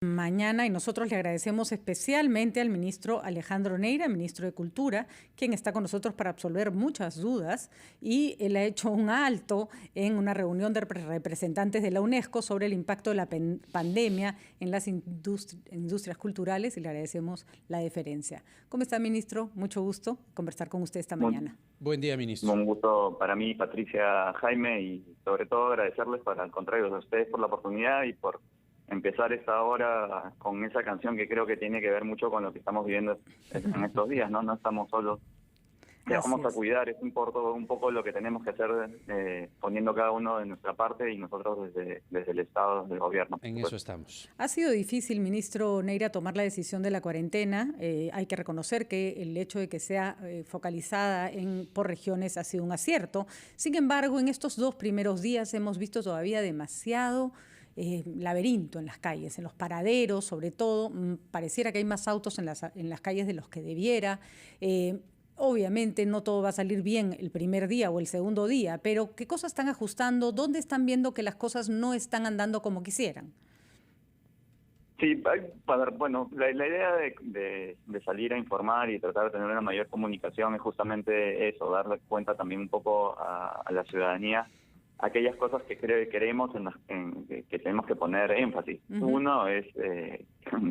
Mañana, y nosotros le agradecemos especialmente al ministro Alejandro Neira, ministro de Cultura, quien está con nosotros para absolver muchas dudas, y él ha hecho un alto en una reunión de representantes de la UNESCO sobre el impacto de la pandemia en las industrias culturales, y le agradecemos la deferencia. ¿Cómo está, ministro? Mucho gusto conversar con usted esta mañana. Buen día, ministro. Un gusto para mí, Patricia, Jaime, y sobre todo agradecerles, al contrario, a ustedes por la oportunidad y por empezar esta hora con esa canción que creo que tiene que ver mucho con lo que estamos viviendo en estos días, ¿no? No estamos solos. Vamos a cuidar, es un poco lo que tenemos que hacer, poniendo cada uno de nuestra parte y nosotros desde el Estado, desde el gobierno. En eso estamos. Ha sido difícil, ministro Neira, tomar la decisión de la cuarentena. Hay que reconocer que el hecho de que sea focalizada por regiones ha sido un acierto. Sin embargo, en estos 2 primeros días hemos visto todavía demasiado laberinto en las calles, en los paraderos, sobre todo. Pareciera que hay más autos en las calles de los que debiera. Obviamente no todo va a salir bien el primer día o el segundo día, pero ¿qué cosas están ajustando? ¿Dónde están viendo que las cosas no están andando como quisieran? Sí, bueno, la idea de salir a informar y tratar de tener una mayor comunicación es justamente eso, darle cuenta también un poco a la ciudadanía aquellas cosas que creemos que tenemos que poner énfasis. Uno es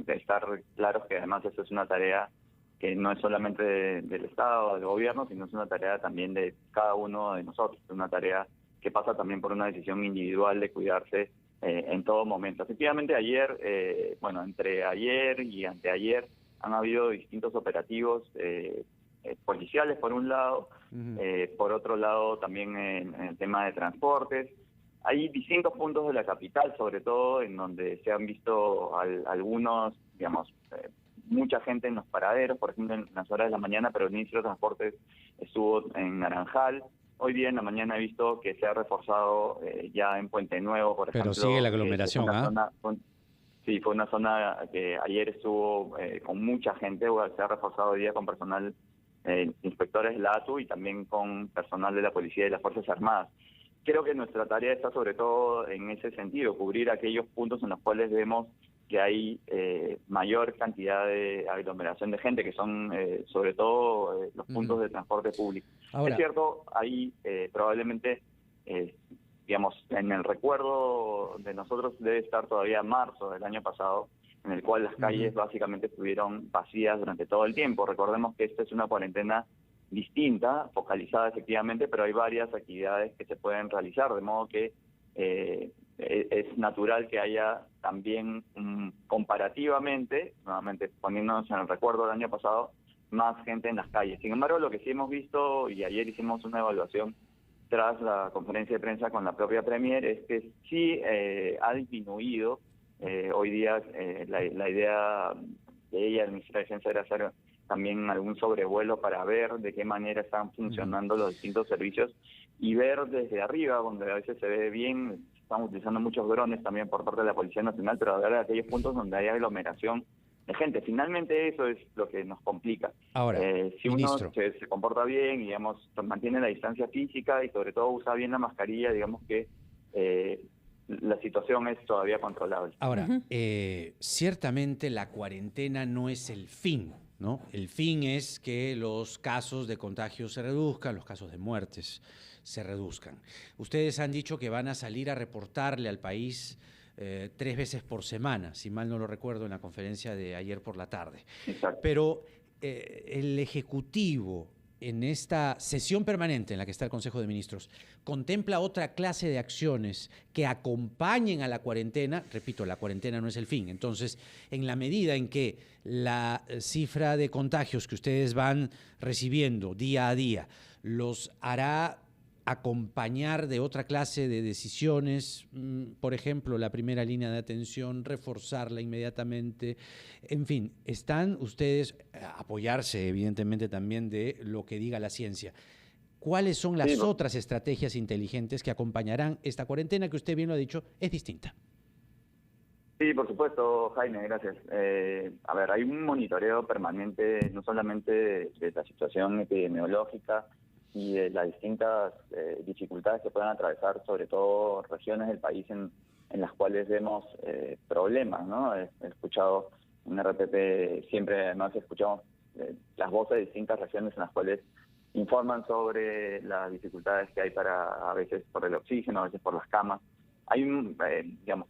estar claros que además eso es una tarea que no es solamente del Estado, del gobierno, sino es una tarea también de cada uno de nosotros. Es una tarea que pasa también por una decisión individual de cuidarse en todo momento. Efectivamente, entre ayer y anteayer han habido distintos operativos policiales, por un lado, por otro lado también en el tema de transportes. Hay distintos puntos de la capital, sobre todo, en donde se han visto algunos, mucha gente en los paraderos, por ejemplo, en las horas de la mañana, pero el ministro de Transportes estuvo en Naranjal. Hoy día en la mañana he visto que se ha reforzado ya en Puente Nuevo, por ejemplo. Pero sigue la aglomeración, Sí, fue una zona que ayer estuvo con mucha gente, se ha reforzado hoy día con personal, inspectores de la ATU y también con personal de la Policía y de las Fuerzas Armadas. Creo que nuestra tarea está sobre todo en ese sentido, cubrir aquellos puntos en los cuales vemos que hay mayor cantidad de aglomeración de gente, que son sobre todo los puntos de transporte público. Ahora, es cierto, ahí probablemente, en el recuerdo de nosotros debe estar todavía marzo del año pasado, en el cual las calles básicamente estuvieron vacías durante todo el tiempo. Recordemos que esta es una cuarentena distinta, focalizada efectivamente, pero hay varias actividades que se pueden realizar, de modo que es natural que haya también comparativamente, nuevamente poniéndonos en el recuerdo del año pasado, más gente en las calles. Sin embargo, lo que sí hemos visto, y ayer hicimos una evaluación tras la conferencia de prensa con la propia Premier, es que sí ha disminuido. Hoy día la idea de ella, el Ministerio de Defensa, era hacer también algún sobrevuelo para ver de qué manera están funcionando los distintos servicios y ver desde arriba, donde a veces se ve bien. Estamos utilizando muchos drones también por parte de la Policía Nacional, pero a ver aquellos puntos donde hay aglomeración de gente. Finalmente eso es lo que nos complica. Ahora, si uno se comporta bien y mantiene la distancia física y sobre todo usa bien la mascarilla, digamos que la situación es todavía controlable. Ahora, ciertamente la cuarentena no es el fin, ¿no? El fin es que los casos de contagio se reduzcan, los casos de muertes se reduzcan. Ustedes han dicho que van a salir a reportarle al país 3 veces por semana, si mal no lo recuerdo, en la conferencia de ayer por la tarde. Exacto. Pero el Ejecutivo, en esta sesión permanente en la que está el Consejo de Ministros, contempla otra clase de acciones que acompañen a la cuarentena. Repito, la cuarentena no es el fin. Entonces, en la medida en que la cifra de contagios que ustedes van recibiendo día a día los hará acompañar de otra clase de decisiones, por ejemplo, la primera línea de atención, reforzarla inmediatamente, en fin, están ustedes apoyarse evidentemente también de lo que diga la ciencia. ¿Cuáles son las otras estrategias inteligentes que acompañarán esta cuarentena que usted bien lo ha dicho, es distinta? Sí, por supuesto, Jaime, gracias. Hay un monitoreo permanente, no solamente de la situación epidemiológica y de las distintas dificultades que puedan atravesar, sobre todo regiones del país en en las cuales vemos problemas, ¿no? He escuchado en RPP, siempre además escuchamos las voces de distintas regiones en las cuales informan sobre las dificultades que hay a veces por el oxígeno, a veces por las camas. Hay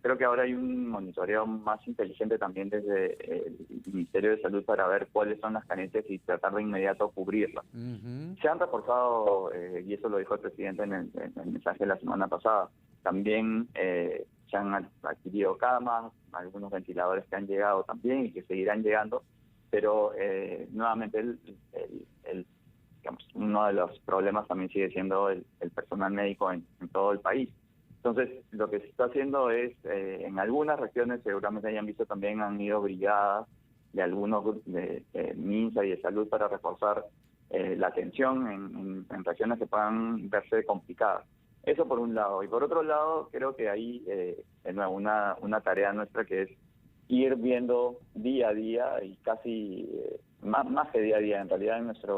creo que ahora hay un monitoreo más inteligente también desde el Ministerio de Salud para ver cuáles son las carencias y tratar de inmediato cubrirlas. Se han reforzado, y eso lo dijo el presidente en el mensaje de la semana pasada, también se han adquirido camas, algunos ventiladores que han llegado también y que seguirán llegando, pero nuevamente uno de los problemas también sigue siendo el personal médico en todo el país. Entonces, lo que se está haciendo es, en algunas regiones, seguramente hayan visto también, han ido brigadas de algunos grupos de MINSA y de salud para reforzar la atención en regiones que puedan verse complicadas. Eso por un lado. Y por otro lado, creo que hay de nuevo una tarea nuestra que es ir viendo día a día y casi más que día a día, en realidad en nuestra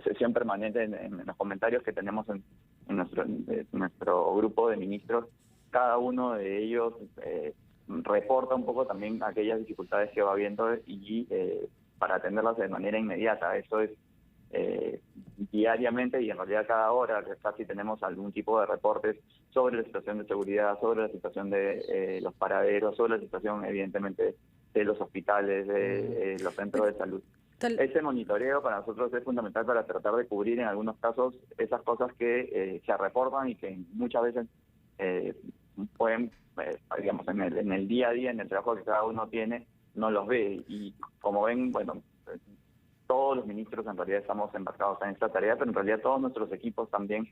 sesión permanente, en los comentarios que tenemos en nuestro grupo de ministros, cada uno de ellos reporta un poco también aquellas dificultades que va viendo y para atenderlas de manera inmediata. Eso es diariamente y en realidad cada hora casi tenemos algún tipo de reportes sobre la situación de seguridad, sobre la situación de los paraderos, sobre la situación evidentemente de los hospitales, de los centros de salud. Ese monitoreo para nosotros es fundamental para tratar de cubrir en algunos casos esas cosas que se reportan y que muchas veces pueden, en el día a día, en el trabajo que cada uno tiene, no los ve. Y como ven, todos los ministros en realidad estamos embarcados en esta tarea, pero en realidad todos nuestros equipos también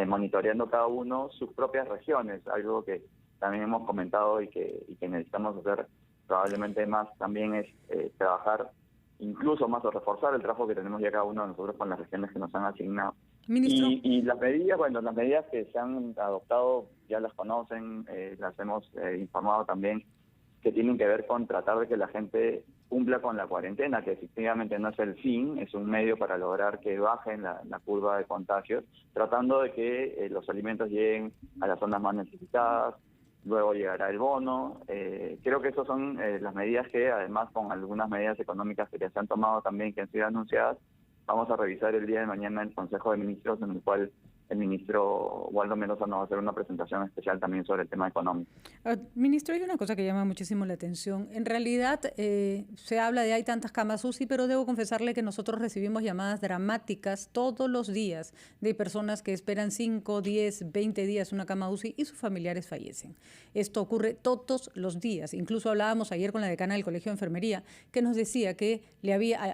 monitoreando cada uno sus propias regiones, algo que también hemos comentado y que necesitamos hacer probablemente más también es trabajar incluso más o reforzar el trabajo que tenemos ya cada uno de nosotros con las regiones que nos han asignado. Ministro. Y las medidas que se han adoptado ya las conocen, las hemos informado también, que tienen que ver con tratar de que la gente cumpla con la cuarentena, que efectivamente no es el fin, es un medio para lograr que bajen la curva de contagios, tratando de que los alimentos lleguen a las zonas más necesitadas. Luego llegará el bono. Creo que esas son las medidas que, además, con algunas medidas económicas que ya se han tomado también, que han sido anunciadas, vamos a revisar el día de mañana el Consejo de Ministros, en el cual el ministro Waldo Mendoza nos va a hacer una presentación especial también sobre el tema económico. Ministro, hay una cosa que llama muchísimo la atención. En realidad se habla de hay tantas camas UCI, pero debo confesarle que nosotros recibimos llamadas dramáticas todos los días de personas que esperan 5, 10, 20 días una cama UCI y sus familiares fallecen. Esto ocurre todos los días. Incluso hablábamos ayer con la decana del Colegio de Enfermería, que nos decía que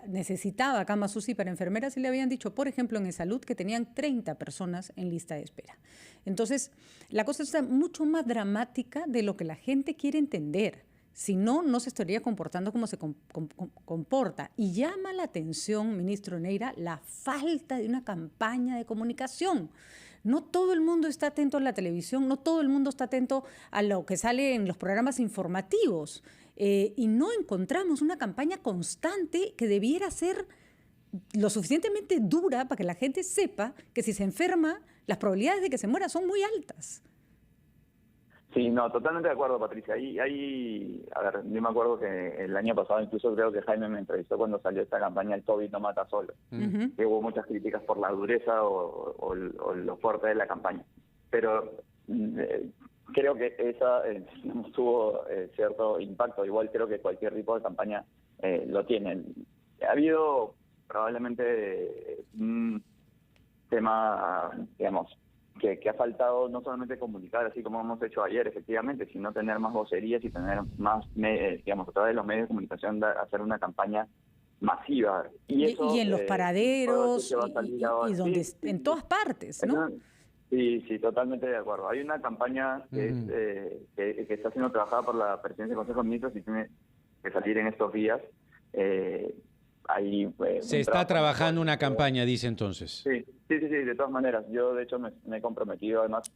necesitaba camas UCI para enfermeras y le habían dicho, por ejemplo, en Salud, que tenían 30 personas en lista de espera. Entonces, la cosa está mucho más dramática de lo que la gente quiere entender. Si no, no se estaría comportando como se comporta. Y llama la atención, ministro Neira, la falta de una campaña de comunicación. No todo el mundo está atento a la televisión, no todo el mundo está atento a lo que sale en los programas informativos. Y no encontramos una campaña constante que debiera ser lo suficientemente dura para que la gente sepa que si se enferma, las probabilidades de que se muera son muy altas. Sí, no, totalmente de acuerdo, Patricia. A ver, yo me acuerdo que el año pasado, incluso creo que Jaime me entrevistó cuando salió esta campaña El COVID no mata solo, que hubo muchas críticas por la dureza o lo fuerte de la campaña. Pero creo que esa tuvo cierto impacto. Igual creo que cualquier tipo de campaña lo tiene. Ha habido probablemente un tema, que ha faltado no solamente comunicar, así como hemos hecho ayer, efectivamente, sino tener más vocerías y tener más, a través de los medios de comunicación, hacer una campaña masiva. Y en los paraderos, y donde, en todas partes, ¿no? Sí, totalmente de acuerdo. Hay una campaña que está siendo trabajada por la Presidencia del Consejo de Ministros y tiene que salir en estos días. Se está trabajando una campaña, dice entonces. Sí, de todas maneras. Yo, de hecho, me he comprometido, además.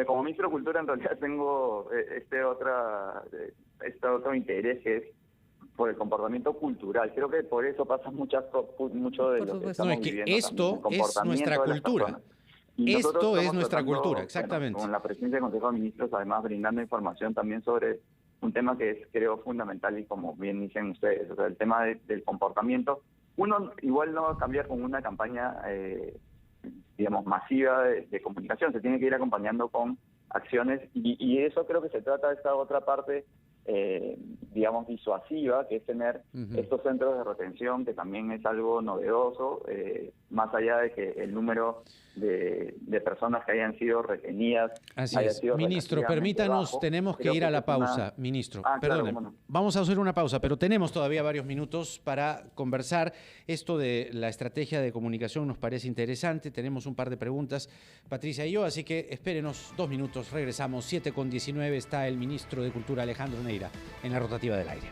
Como ministro de Cultura, en realidad tengo este otro interés, que es por el comportamiento cultural. Creo que por eso pasa mucho de lo que estamos viviendo. Esto es nuestra cultura. Y nosotros Esto es estamos nuestra tratando, cultura, exactamente. bueno, con la presidencia del Consejo de Ministros, además brindando información también sobre un tema que es, creo, fundamental y como bien dicen ustedes, o sea, el tema del comportamiento. Uno igual no va a cambiar con una campaña, digamos, masiva de comunicación, se tiene que ir acompañando con acciones y eso creo que se trata de esta otra parte, digamos, disuasiva, que es tener estos centros de retención, que también es algo novedoso, más allá de que el número de personas que hayan sido retenidas Así haya es. sido Ministro, relativamente permítanos, bajo. tenemos que Creo ir a la esa es una- pausa, ministro. Claro, Perdone, cómo no. vamos a hacer una pausa, pero tenemos todavía varios minutos para conversar. Esto de la estrategia de comunicación nos parece interesante. Tenemos un par de preguntas, Patricia y yo, así que espérenos 2 minutos. Regresamos, 7:19. Está el ministro de Cultura, Alejandro Neira, en la rotativa del aire.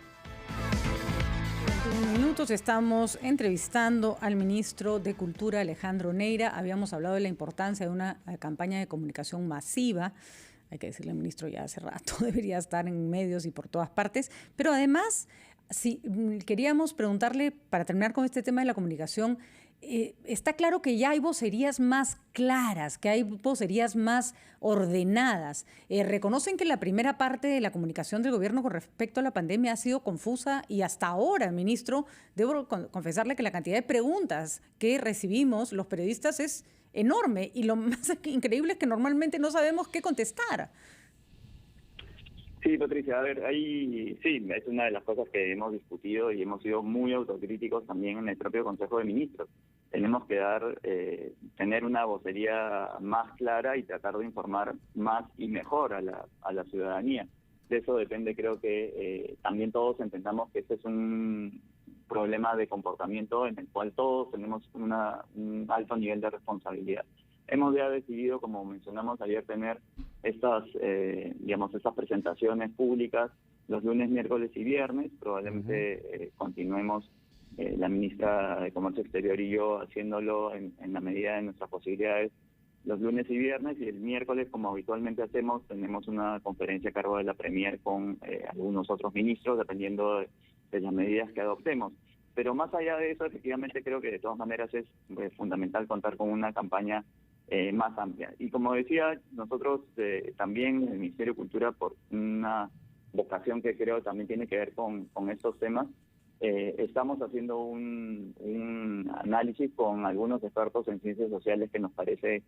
En minutos estamos entrevistando al ministro de Cultura, Alejandro Neira. Habíamos hablado de la importancia de una campaña de comunicación masiva. Hay que decirle al ministro ya hace rato, debería estar en medios y por todas partes. Pero además, si queríamos preguntarle, para terminar con este tema de la comunicación, está claro que ya hay vocerías más claras, que hay vocerías más ordenadas. Reconocen que la primera parte de la comunicación del gobierno con respecto a la pandemia ha sido confusa y hasta ahora, ministro, debo confesarle que la cantidad de preguntas que recibimos los periodistas es enorme y lo más increíble es que normalmente no sabemos qué contestar. Sí, Patricia, a ver, ahí sí, es una de las cosas que hemos discutido y hemos sido muy autocríticos también en el propio Consejo de Ministros. Tenemos que tener una vocería más clara y tratar de informar más y mejor a la ciudadanía. De eso depende, creo que también todos entendamos que este es un problema de comportamiento en el cual todos tenemos un alto nivel de responsabilidad. Hemos ya decidido, como mencionamos ayer, tener estas presentaciones públicas los lunes, miércoles y viernes. Probablemente continuemos la ministra de Comercio Exterior y yo haciéndolo en la medida de nuestras posibilidades los lunes y viernes, y el miércoles, como habitualmente hacemos, tenemos una conferencia a cargo de la Premier con algunos otros ministros, dependiendo de las medidas que adoptemos. Pero más allá de eso, efectivamente creo que de todas maneras es fundamental contar con una campaña más amplia. Y como decía, nosotros también en el Ministerio de Cultura, por una vocación que creo también tiene que ver con estos temas, estamos haciendo un análisis con algunos expertos en ciencias sociales que nos parece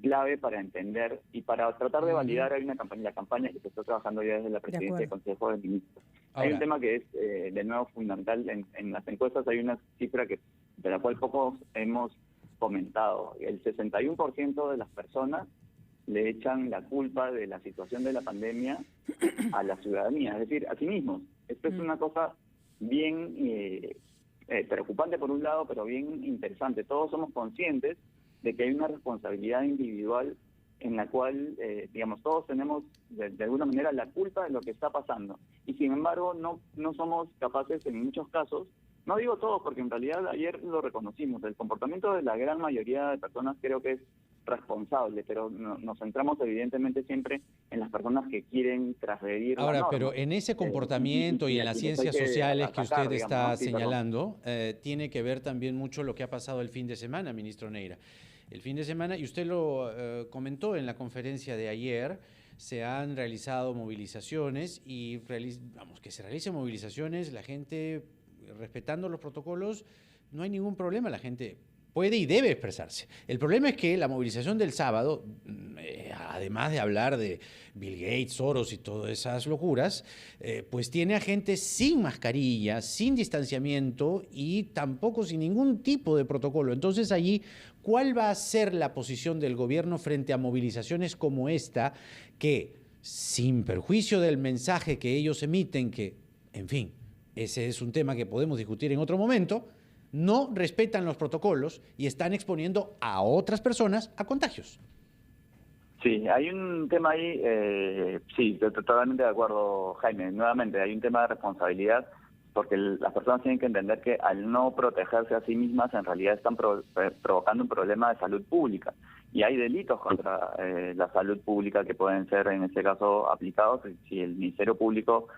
clave para entender y para tratar de validar. Hay la campaña que se está trabajando ya desde la presidencia del Consejo de Ministros. Ahora, hay un tema que es de nuevo fundamental. En las encuestas hay una cifra de la cual pocos hemos comentado. El 61% de las personas le echan la culpa de la situación de la pandemia a la ciudadanía, es decir, a sí mismos. Esto es una cosa bien preocupante por un lado, pero bien interesante. Todos somos conscientes de que hay una responsabilidad individual en la cual, todos tenemos de alguna manera la culpa de lo que está pasando. Y sin embargo, no somos capaces en muchos casos, no digo todos, porque en realidad ayer lo reconocimos, el comportamiento de la gran mayoría de personas creo que es responsable, pero nos centramos evidentemente siempre en las personas que quieren transgredir la norma. Pero en ese comportamiento y en las ciencias sociales que usted está señalando, tiene que ver también mucho lo que ha pasado el fin de semana, ministro Neira. El fin de semana, y usted lo comentó en la conferencia de ayer, se han realizado movilizaciones y que se realicen movilizaciones, la gente respetando los protocolos, no hay ningún problema, la gente puede y debe expresarse. El problema es que la movilización del sábado, además de hablar de Bill Gates, Soros y todas esas locuras, pues tiene a gente sin mascarilla, sin distanciamiento y tampoco sin ningún tipo de protocolo. Entonces allí, ¿cuál va a ser la posición del gobierno frente a movilizaciones como esta que, sin perjuicio del mensaje que ellos emiten, que, en fin, ese es un tema que podemos discutir en otro momento, no respetan los protocolos y están exponiendo a otras personas a contagios? Sí, hay un tema ahí, sí, totalmente de acuerdo, Jaime. Nuevamente, hay un tema de responsabilidad, porque las personas tienen que entender que al no protegerse a sí mismas, en realidad están provocando un problema de salud pública. Y hay delitos contra la salud pública que pueden ser, en este caso, aplicados si el Ministerio Público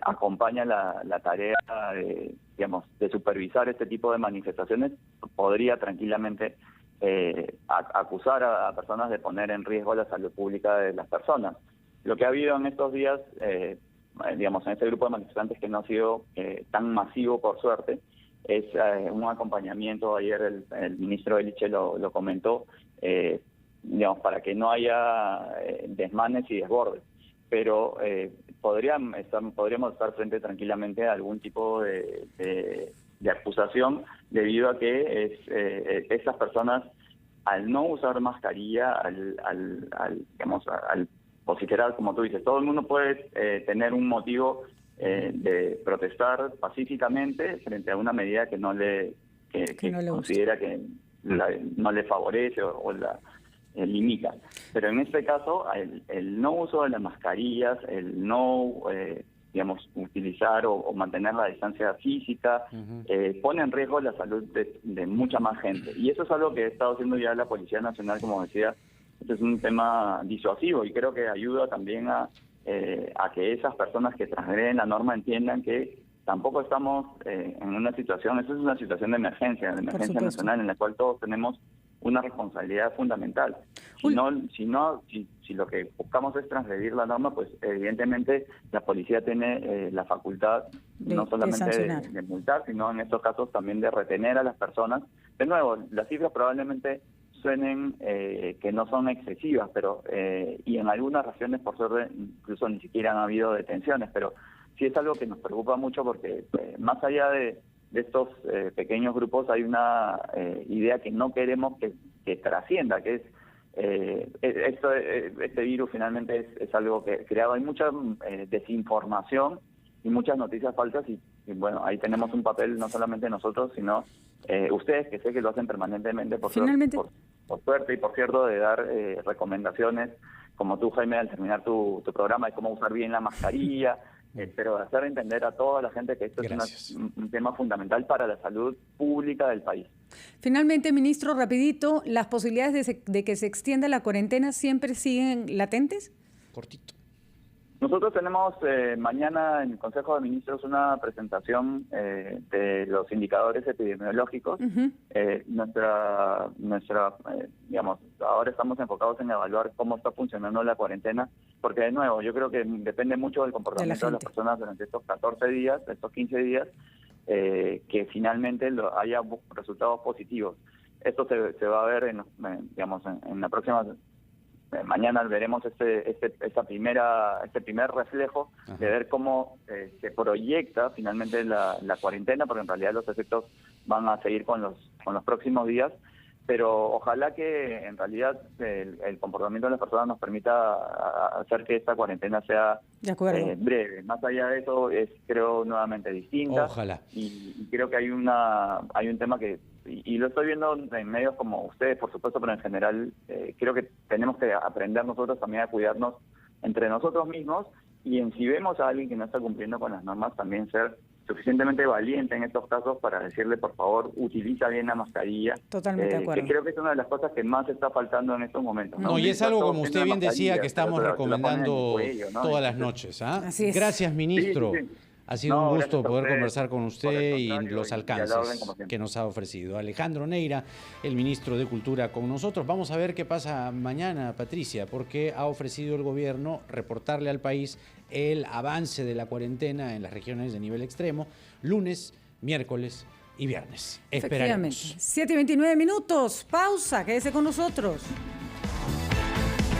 acompaña la tarea de supervisar este tipo de manifestaciones, podría tranquilamente acusar a personas de poner en riesgo la salud pública de las personas. Lo que ha habido en estos días, digamos, en este grupo de manifestantes que no ha sido tan masivo, por suerte, es un acompañamiento. Ayer el ministro Eliche lo comentó, digamos, para que no haya desmanes y desbordes. Pero podríamos estar frente tranquilamente a algún tipo de acusación, debido a que esas personas, al no usar mascarilla, digamos, al vociferar, como tú dices, todo el mundo puede tener un motivo de protestar pacíficamente frente a una medida que no le considera que no le favorece o la limita. Pero en este caso, el no uso de las mascarillas, el no digamos, utilizar o mantener la distancia física, pone en riesgo la salud de mucha más gente. Y eso es algo que ha estado haciendo ya la Policía Nacional, como decía. Este es un tema disuasivo y creo que ayuda también a que esas personas que transgreden la norma entiendan que tampoco estamos en una situación, eso es una situación de emergencia nacional, en la cual todos tenemos una responsabilidad fundamental. Si lo que buscamos es transgredir la norma, pues evidentemente la policía tiene la facultad no solamente de multar, sino en estos casos también de retener a las personas. De nuevo, las cifras probablemente suenen que no son excesivas, pero y en algunas regiones, por suerte, incluso ni siquiera han habido detenciones, pero sí es algo que nos preocupa mucho porque más allá de estos pequeños grupos hay una idea que no queremos que trascienda, que es este virus finalmente es algo que creaba. Hay mucha desinformación y muchas noticias falsas y bueno, ahí tenemos un papel no solamente nosotros, sino ustedes, que sé que lo hacen permanentemente por suerte y por cierto, de dar recomendaciones como tú, Jaime, al terminar tu programa, de cómo usar bien la mascarilla, pero de hacer entender a toda la gente que esto es un tema fundamental para la salud pública del país. Finalmente, ministro, rapidito, ¿las posibilidades de que se extienda la cuarentena siempre siguen latentes? Cortito. Nosotros tenemos mañana en el Consejo de Ministros una presentación de los indicadores epidemiológicos. Digamos, ahora estamos enfocados en evaluar cómo está funcionando la cuarentena, porque de nuevo, yo creo que depende mucho del comportamiento de las personas durante estos 14 días, estos 15 días, que finalmente haya resultados positivos. Esto se va a ver en la próxima. Mañana veremos este primer reflejo de ver cómo se proyecta finalmente la cuarentena, porque en realidad los efectos van a seguir con los próximos días, pero ojalá que en realidad el comportamiento de las personas nos permita hacer que esta cuarentena sea breve. Más allá de eso, creo nuevamente distinta. Ojalá. Y creo que hay un tema que, y lo estoy viendo en medios como ustedes, por supuesto, pero en general creo que tenemos que aprender nosotros también a cuidarnos entre nosotros mismos, y si vemos a alguien que no está cumpliendo con las normas, también ser suficientemente valiente en estos casos para decirle, por favor, utiliza bien la mascarilla. Totalmente de acuerdo. Que creo que es una de las cosas que más está faltando en estos momentos. No, y es algo, como usted bien decía, que estamos recomendando cuello, ¿no? Todas las noches. Así es. Gracias, ministro. Sí. Ha sido un gusto poder conversar con usted y los y alcances que nos ha ofrecido. Alejandro Neira, el ministro de Cultura, con nosotros. Vamos a ver qué pasa mañana, Patricia, porque ha ofrecido el gobierno reportarle al país el avance de la cuarentena en las regiones de nivel extremo, lunes, miércoles y viernes. Esperaremos. 7:29 minutos. Pausa, quédese con nosotros.